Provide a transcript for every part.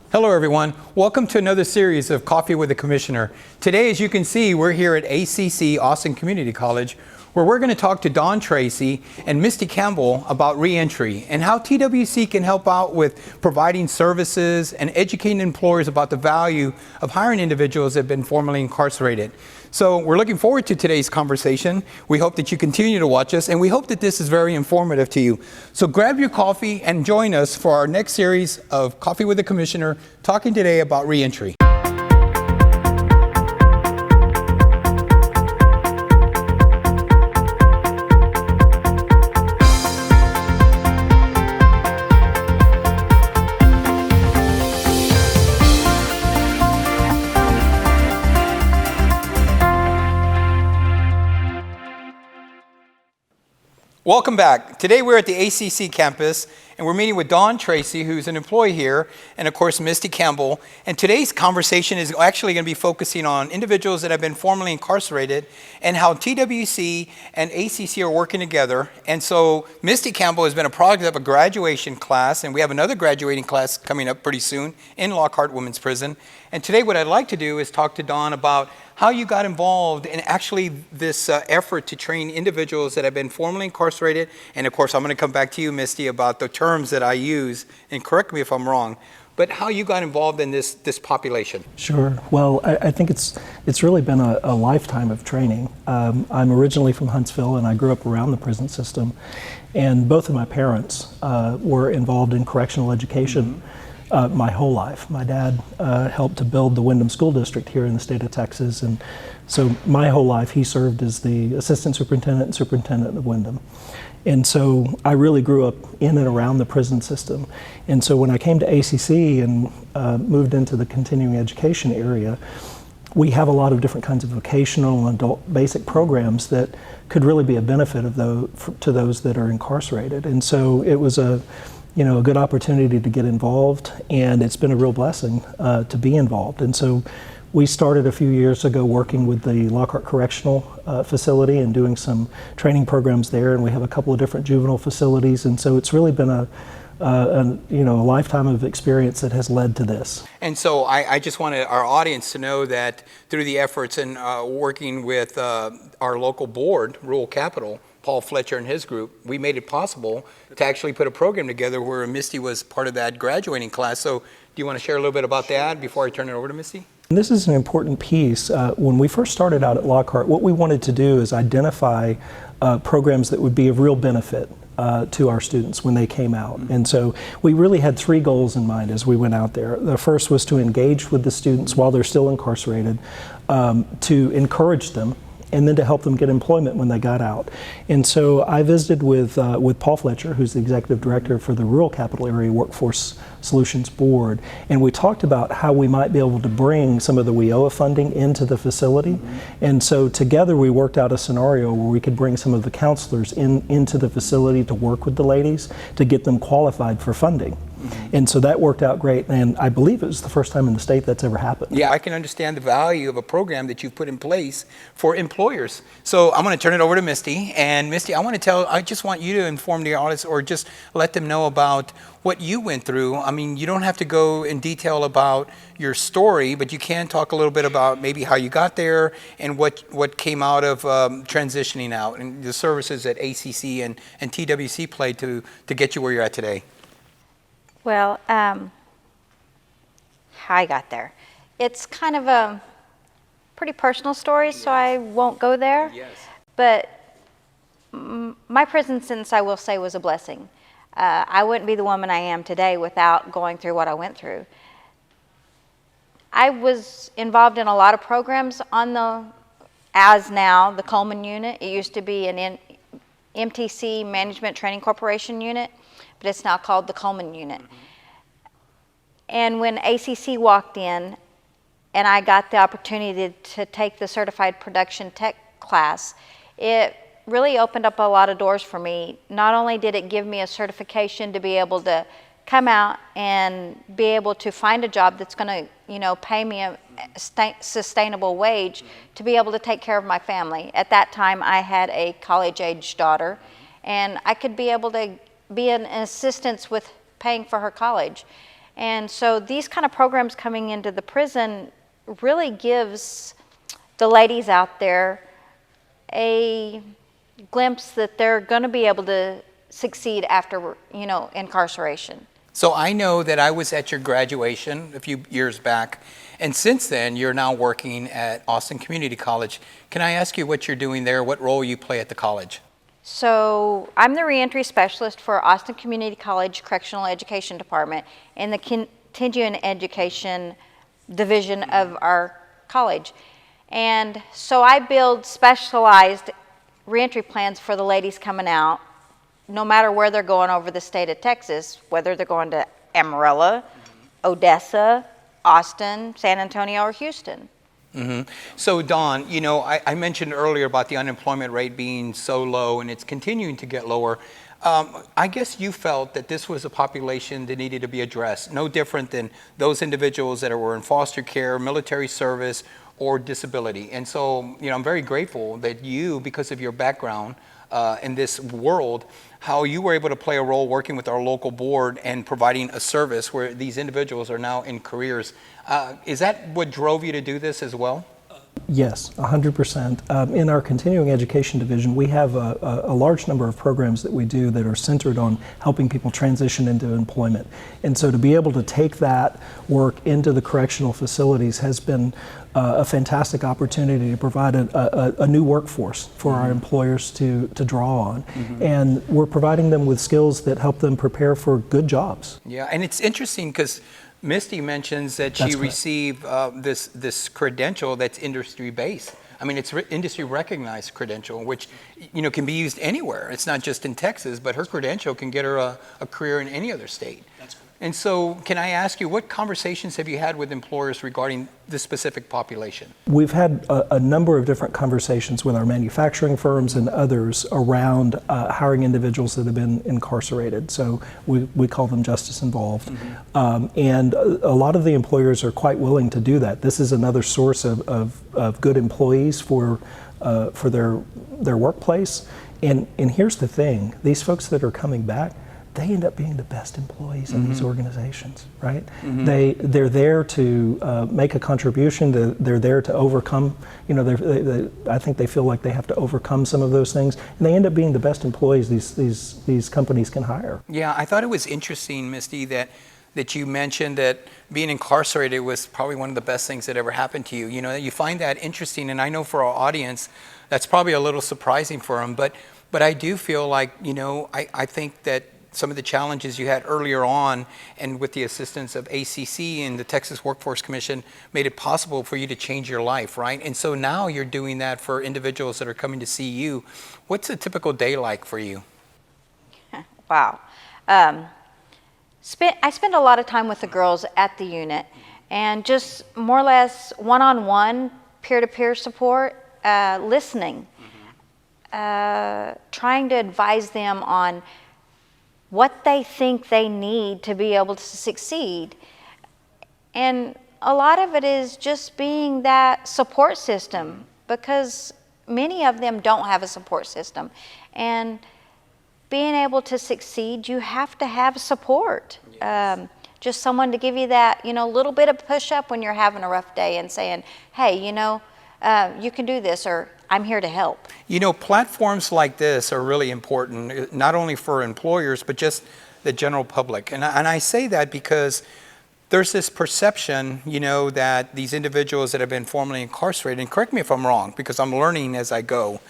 Hello everyone, welcome to another series of Coffee with the Commissioner. Today, as you can see, we're here at ACC, Austin Community College, where we're going to talk to Don Tracy and Misty Campbell about reentry and how TWC can help out with providing services and educating employers about the value of hiring individuals that have been formerly incarcerated. So we're looking forward to today's conversation. We hope that you continue to watch us, and we hope that this is very informative to you. So grab your coffee and join us for our next series of Coffee with the Commissioner, talking today about reentry. Welcome back. Today we're at the ACC campus and we're meeting with Don Tracy, who's an employee here, and of course Misty Campbell. And today's conversation is actually going to be focusing on individuals that have been formerly incarcerated and how TWC and ACC are working together. And so Misty Campbell has been a product of a graduation class, and we have another graduating class coming up pretty soon in Lockhart Women's Prison. And today what I'd like to do is talk to Don about how you got involved in actually this effort to train individuals that have been formerly incarcerated. And of course, I'm going to come back to you, Misty, about the terms that I use, and correct me if I'm wrong, but how you got involved in this population. Sure. Well, I think it's really been a lifetime of training. I'm originally from Huntsville, and I grew up around the prison system. And both of my parents were involved in correctional education. My whole life. My dad helped to build the Windham School District here in the state of Texas, and so my whole life he served as the assistant superintendent and superintendent of Windham. And so I really grew up in and around the prison system. And so when I came to ACC and moved into the continuing education area, we have a lot of different kinds of vocational and adult basic programs that could really be a benefit of to those that are incarcerated. And so it was a good opportunity to get involved, and it's been a real blessing to be involved. And so we started a few years ago working with the Lockhart Correctional Facility and doing some training programs there, and we have a couple of different juvenile facilities, and so it's really been a lifetime of experience that has led to this. And so I just wanted our audience to know that through the efforts and working with our local board, Rural Capital, Paul Fletcher and his group, we made it possible to actually put a program together where Misty was part of that graduating class. So do you want to share a little bit about that before I turn it over to Misty? This is an important piece. When we first started out at Lockhart, what we wanted to do is identify programs that would be of real benefit to our students when they came out. And so we really had three goals in mind as we went out there. The first was to engage with the students while they're still incarcerated, to encourage them, and then to help them get employment when they got out. And so I visited with Paul Fletcher, who's the executive director for the Rural Capital Area Workforce Solutions Board, and we talked about how we might be able to bring some of the WIOA funding into the facility. And so together we worked out a scenario where we could bring some of the counselors into the facility to work with the ladies to get them qualified for funding. And so that worked out great, and I believe it was the first time in the state that's ever happened. Yeah, I can understand the value of a program that you've put in place for employers. So I'm going to turn it over to Misty, and Misty, I just want you to inform the audience or just let them know about what you went through. I mean, you don't have to go in detail about your story, but you can talk a little bit about maybe how you got there and what came out of transitioning out and the services that ACC and TWC played to get you where you're at today. Well, how I got there. It's kind of a pretty personal story, so I won't go there. Yes. But my prison sentence, I will say, was a blessing. I wouldn't be the woman I am today without going through what I went through. I was involved in a lot of programs on the Coleman unit. It used to be an MTC, Management Training Corporation unit, but it's now called the Coleman unit. And when ACC walked in and I got the opportunity to take the Certified Production Tech class, it really opened up a lot of doors for me. Not only did it give me a certification to be able to come out and be able to find a job that's going to, pay me a sustainable wage to be able to take care of my family. At that time, I had a college-age daughter, and I could be able to be an assistance with paying for her college. And so these kind of programs coming into the prison really gives the ladies out there a glimpse that they're going to be able to succeed after, incarceration. So I know that I was at your graduation a few years back, and since then you're now working at Austin Community College. Can I ask you what you're doing there, what role you play at the college? So I'm the reentry specialist for Austin Community College Correctional Education Department in the continuing education division of our college. And so I build specialized reentry plans for the ladies coming out, no matter where they're going over the state of Texas, whether they're going to Amarillo, Odessa, Austin, San Antonio, or Houston. So Dawn, I mentioned earlier about the unemployment rate being so low and it's continuing to get lower. I guess you felt that this was a population that needed to be addressed, no different than those individuals that were in foster care, military service, or disability. And so, I'm very grateful that you, because of your background in this world, how you were able to play a role working with our local board and providing a service where these individuals are now in careers. Is that what drove you to do this as well? Yes, 100%. In our continuing education division, we have a large number of programs that we do that are centered on helping people transition into employment. And so to be able to take that work into the correctional facilities has been a fantastic opportunity to provide a new workforce for our employers to draw on. And we're providing them with skills that help them prepare for good jobs. Yeah, and it's interesting because Misty mentions that she received this credential that's industry-based. I mean, it's industry-recognized credential, which can be used anywhere. It's not just in Texas, but her credential can get her a career in any other state. That's correct. And so, can I ask you, what conversations have you had with employers regarding this specific population? We've had a number of different conversations with our manufacturing firms and others around hiring individuals that have been incarcerated. So we call them justice involved. And a lot of the employers are quite willing to do that. This is another source of good employees for their workplace. And here's the thing, these folks that are coming back, they end up being the best employees in these organizations, right? They're there to make a contribution. They're there to overcome. I think they feel like they have to overcome some of those things, and they end up being the best employees these companies can hire. Yeah, I thought it was interesting, Misty, that you mentioned that being incarcerated was probably one of the best things that ever happened to you. You find that interesting, and I know for our audience, that's probably a little surprising for them. But I do feel like I think that some of the challenges you had earlier on and with the assistance of ACC and the Texas Workforce Commission made it possible for you to change your life, right? And so now you're doing that for individuals that are coming to see you. What's a typical day like for you? Wow. I spend a lot of time with the girls at the unit and just more or less one-on-one, peer-to-peer support, listening, trying to advise them on what they think they need to be able to succeed. And a lot of it is just being that support system, because many of them don't have a support system. And being able to succeed, you have to have support. Yes. Just someone to give you that, little bit of push up when you're having a rough day and saying, hey, you can do this, or I'm here to help. Platforms like this are really important, not only for employers, but just the general public. And I say that because there's this perception, that these individuals that have been formerly incarcerated, and correct me if I'm wrong, because I'm learning as I go,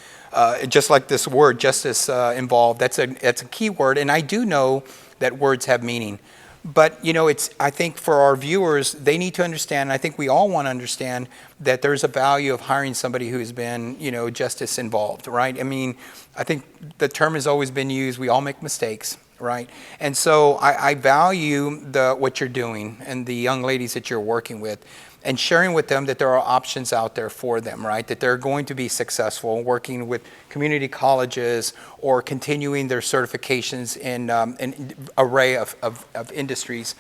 just like this word, justice involved, that's a key word. And I do know that words have meaning. But, I think for our viewers, they need to understand, and I think we all want to understand, that there's a value of hiring somebody who's been, justice involved, right? I mean, I think the term has always been used, we all make mistakes, right? And so I value what you're doing and the young ladies that you're working with, and sharing with them that there are options out there for them, right? That they're going to be successful working with community colleges or continuing their certifications in an array of industries.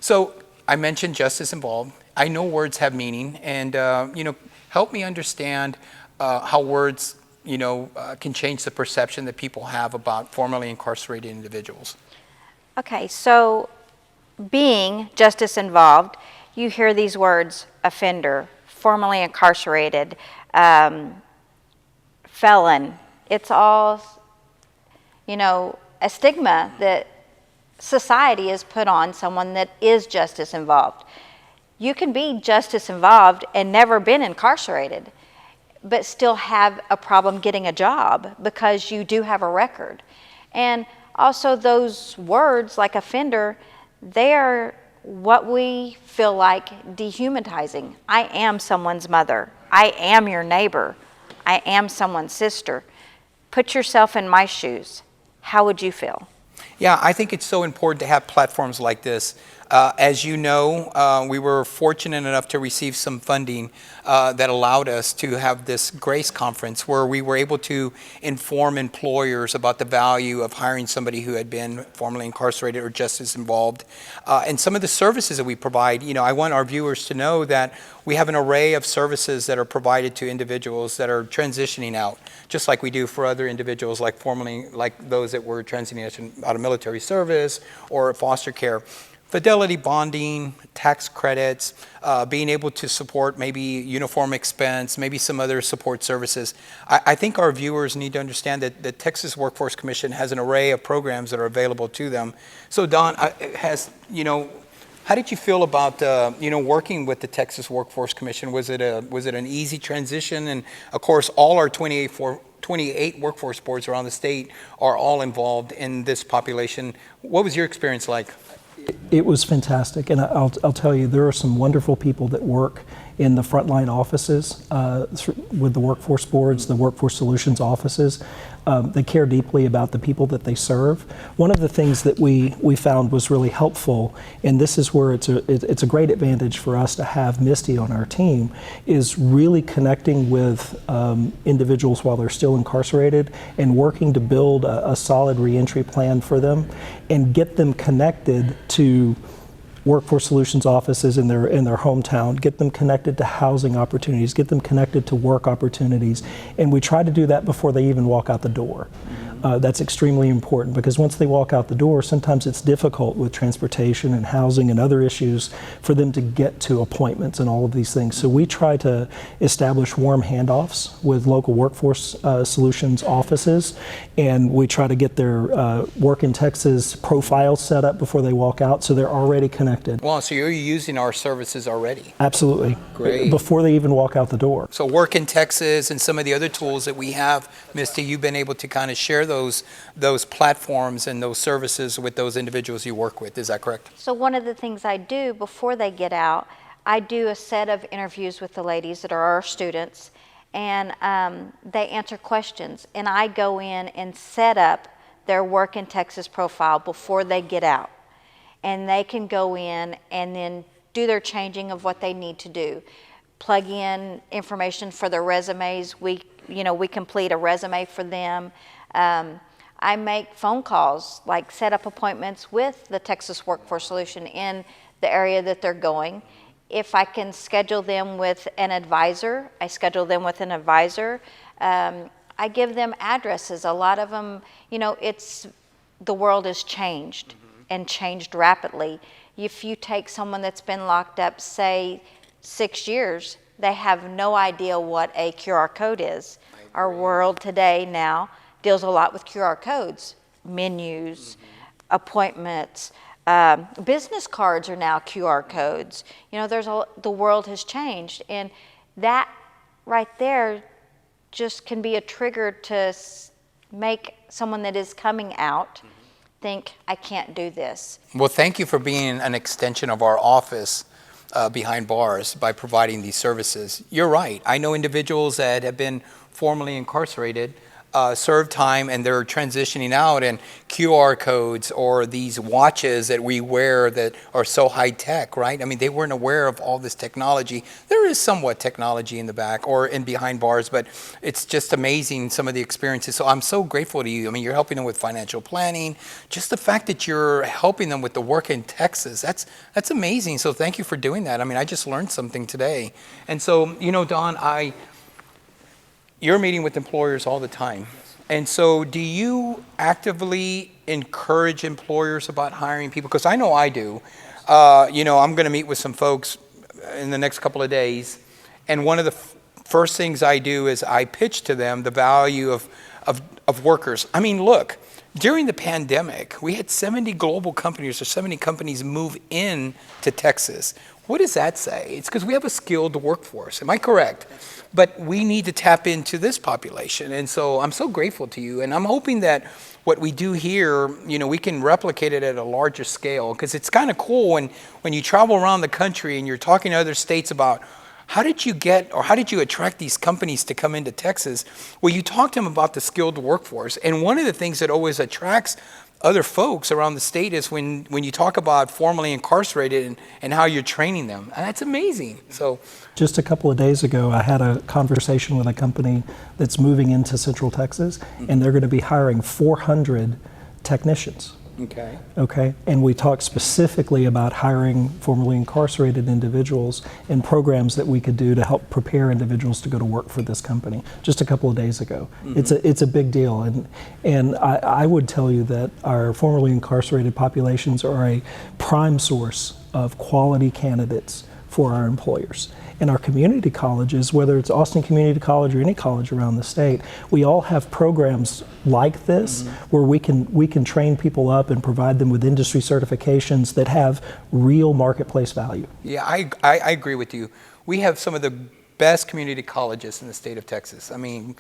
So I mentioned justice involved. I know words have meaning, and help me understand how words can change the perception that people have about formerly incarcerated individuals. Okay, so being justice involved, you hear these words: offender, formerly incarcerated, felon. It's all, a stigma that society has put on someone that is justice involved. You can be justice involved and never been incarcerated, but still have a problem getting a job because you do have a record. And also those words like offender, they are what we feel like dehumanizing. I am someone's mother. I am your neighbor. I am someone's sister. Put yourself in my shoes. How would you feel? Yeah, I think it's so important to have platforms like this. As you know, we were fortunate enough to receive some funding that allowed us to have this GRACE conference where we were able to inform employers about the value of hiring somebody who had been formerly incarcerated or justice involved. And some of the services that we provide, I want our viewers to know that we have an array of services that are provided to individuals that are transitioning out, just like we do for other individuals like those that were transitioning out of military service or foster care. Fidelity bonding, tax credits, being able to support maybe uniform expense, maybe some other support services. I think our viewers need to understand that the Texas Workforce Commission has an array of programs that are available to them. So Don, how did you feel about working with the Texas Workforce Commission? Was it an easy transition? And of course, all our 28 workforce boards around the state are all involved in this population. What was your experience like? It was fantastic, and I'll tell you, there are some wonderful people that work in the frontline offices with the workforce boards, the workforce solutions offices. They care deeply about the people that they serve. One of the things that we found was really helpful, and this is where it's a great advantage for us to have Misty on our team, is really connecting with individuals while they're still incarcerated and working to build a solid reentry plan for them and get them connected to workforce solutions offices in their hometown, get them connected to housing opportunities, get them connected to work opportunities, and we try to do that before they even walk out the door. That's extremely important because once they walk out the door, sometimes it's difficult with transportation and housing and other issues for them to get to appointments and all of these things. So we try to establish warm handoffs with local workforce solutions offices, and we try to get their Work in Texas profile set up before they walk out so they're already connected. Well, so you're using our services already. Absolutely. Great. Before they even walk out the door. So Work in Texas and some of the other tools that we have, Misty, you've been able to kind of share those platforms and those services with those individuals you work with. Is that correct? So one of the things I do before they get out, I do a set of interviews with the ladies that are our students, and they answer questions, and I go in and set up their Work in Texas profile before they get out. And they can go in and then do their changing of what they need to do. Plug in information for their resumes. We complete a resume for them. I make phone calls, like set up appointments with the Texas Workforce Solution in the area that they're going. If I can schedule them with an advisor, I schedule them with an advisor. I give them addresses. A lot of them, the world has changed and changed rapidly. If you take someone that's been locked up, say, 6 years, they have no idea what a QR code is. Our world today now deals a lot with QR codes, menus, appointments, business cards are now QR codes. The world has changed, and that right there just can be a trigger to make someone that is coming out think, I can't do this. Well, thank you for being an extension of our office behind bars by providing these services. You're right. I know individuals that have been formerly incarcerated, served time, and they're transitioning out, and QR codes or these watches that we wear that are so high tech, right? I mean, they weren't aware of all this technology. There is somewhat technology in the back or in behind bars, but it's just amazing some of the experiences. So I'm so grateful to you. I mean, you're helping them with financial planning. Just the fact that you're helping them with the Work in Texas, that's amazing. So thank you for doing that. I mean, I just learned something today. And so, Don, you're meeting with employers all the time. And so do you actively encourage employers about hiring people? Because I know I do. I'm going to meet with some folks in the next couple of days, and one of the first things I do is I pitch to them the value of workers. I mean, look, during the pandemic, we had 70 global companies or 70 companies move in to Texas. What does that say? It's because we have a skilled workforce. Am I correct? But we need to tap into this population. And so I'm so grateful to you. And I'm hoping that what we do here, we can replicate it at a larger scale. Because it's kind of cool when you travel around the country and you're talking to other states about how did you attract these companies to come into Texas? Well, you talk to them about the skilled workforce. And one of the things that always attracts other folks around the state is when you talk about formerly incarcerated and how you're training them. And that's amazing. So just a couple of days ago, I had a conversation with a company that's moving into Central Texas, and they're going to be hiring 400 technicians. Okay. And we talked specifically about hiring formerly incarcerated individuals and programs that we could do to help prepare individuals to go to work for this company just a couple of days ago. It's a big deal. And I would tell you that our formerly incarcerated populations are a prime source of quality candidates for our employers. In our community colleges, whether it's Austin Community College or any college around the state, we all have programs like this where we can train people up and provide them with industry certifications that have real marketplace value. Yeah, I agree with you. We have some of the best community colleges in the state of Texas. I mean,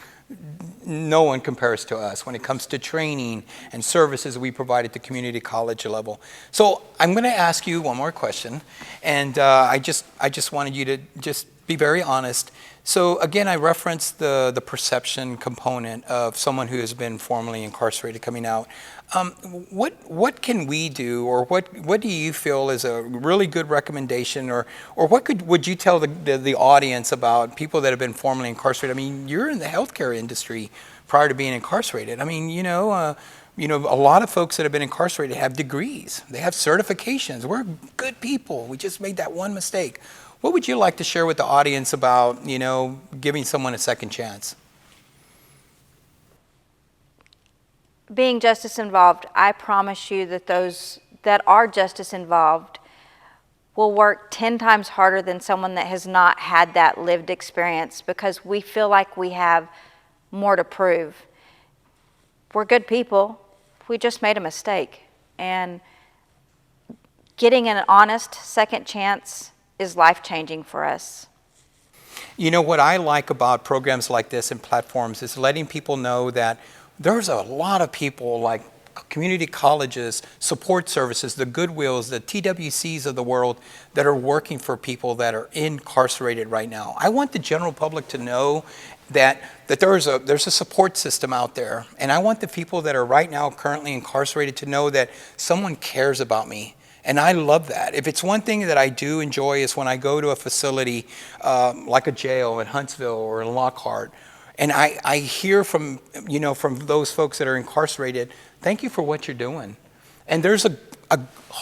no one compares to us when it comes to training and services we provide at the community college level. So I'm going to ask you one more question, and I just wanted you to just be very honest. So again, I referenced the perception component of someone who has been formerly incarcerated coming out. What can we do, or what do you feel is a really good recommendation, or what would you tell the audience about people that have been formerly incarcerated? I mean, you're in the healthcare industry prior to being incarcerated. I mean, a lot of folks that have been incarcerated have degrees. They have certifications. We're good people. We just made that one mistake. What would you like to share with the audience about, giving someone a second chance? Being justice involved, I promise you that those that are justice involved will work 10 times harder than someone that has not had that lived experience, because we feel like we have more to prove. We're good people. We just made a mistake. And getting an honest second chance is life-changing for us. What I like about programs like this and platforms is letting people know that there's a lot of people like community colleges, support services, the Goodwills, the TWCs of the world that are working for people that are incarcerated right now. I want the general public to know that there's a support system out there. And I want the people that are right now currently incarcerated to know that someone cares about me. And I love that. If it's one thing that I do enjoy is when I go to a facility like a jail in Huntsville or in Lockhart, and I hear from those folks that are incarcerated, thank you for what you're doing. And there's a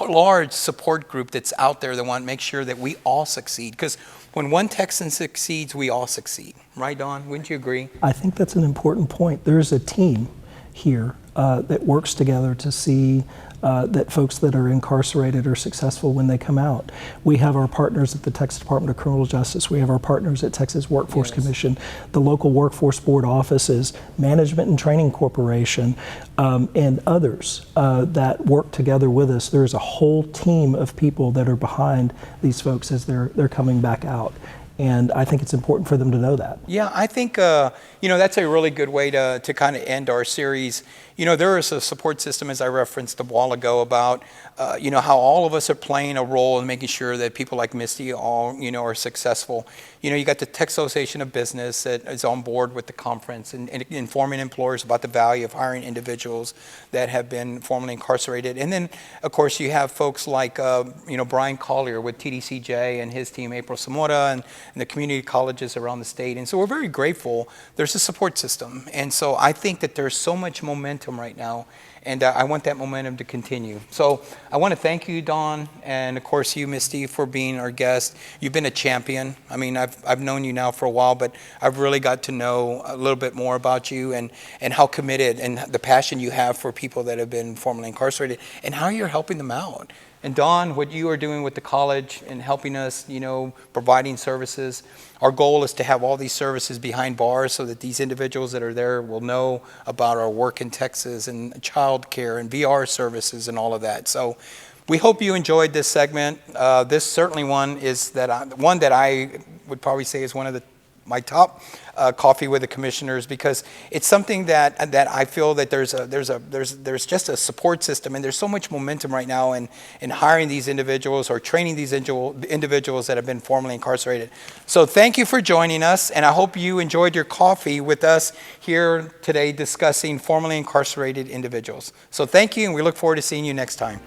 large support group that's out there that want to make sure that we all succeed. Because when one Texan succeeds, we all succeed. Right, Don? Wouldn't you agree? I think that's an important point. There's a team here that works together to see that folks that are incarcerated are successful when they come out. We have our partners at the Texas Department of Criminal Justice. We have our partners at Texas Workforce Commission, the local workforce board offices, Management and Training Corporation, and others that work together with us. There's a whole team of people that are behind these folks as they're coming back out. And I think it's important for them to know that. Yeah, I think, that's a really good way to kind of end our series. There is a support system, as I referenced a while ago, about, how all of us are playing a role in making sure that people like Misty all, are successful. You got the Texas Association of Business that is on board with the conference and informing employers about the value of hiring individuals that have been formerly incarcerated. And then, of course, you have folks like, Brian Collier with TDCJ and his team, April Zamora, and the community colleges around the state. And so we're very grateful. There's a support system. And so I think that there's so much momentum right now. And I want that momentum to continue. So I want to thank you, Dawn, and of course you, Misty, for being our guest. You've been a champion. I mean, I've known you now for a while, but I've really got to know a little bit more about you and how committed and the passion you have for people that have been formerly incarcerated and how you're helping them out. And Don, what you are doing with the college and helping us, providing services. Our goal is to have all these services behind bars so that these individuals that are there will know about our work in Texas and child care and VR services and all of that. So we hope you enjoyed this segment. This certainly one that I would probably say is one of my top coffee with the commissioners, because it's something that I feel that there's just a support system, and there's so much momentum right now in hiring these individuals or training these individuals that have been formerly incarcerated. So thank you for joining us, and I hope you enjoyed your coffee with us here today discussing formerly incarcerated individuals. So thank you, and we look forward to seeing you next time.